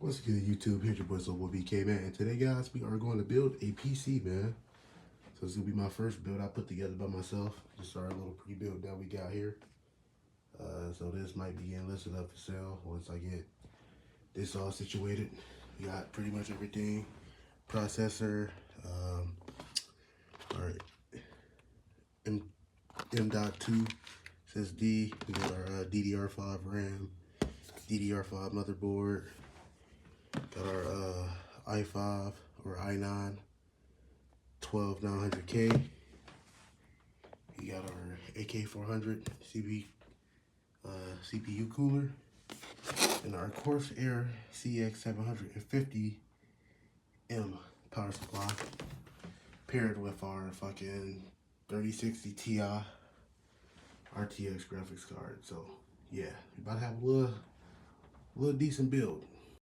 What's good, YouTube? Here's your boy Zobo BK, man. And today, guys, we are going to build a PC, man. So it's going to be my first build I put together by myself. Just our little pre-build that we got here. So this might be getting listed up for sale once I get this all situated. We got pretty much everything. Processor, our M.2 SSD. We got our DDR5 RAM, DDR5 motherboard. Got our i5 or i9 12900K. We got our AK400 CPU cooler and our Corsair CX750M power supply paired with our fucking 3060 Ti RTX graphics card. So yeah, we about to have a little decent build.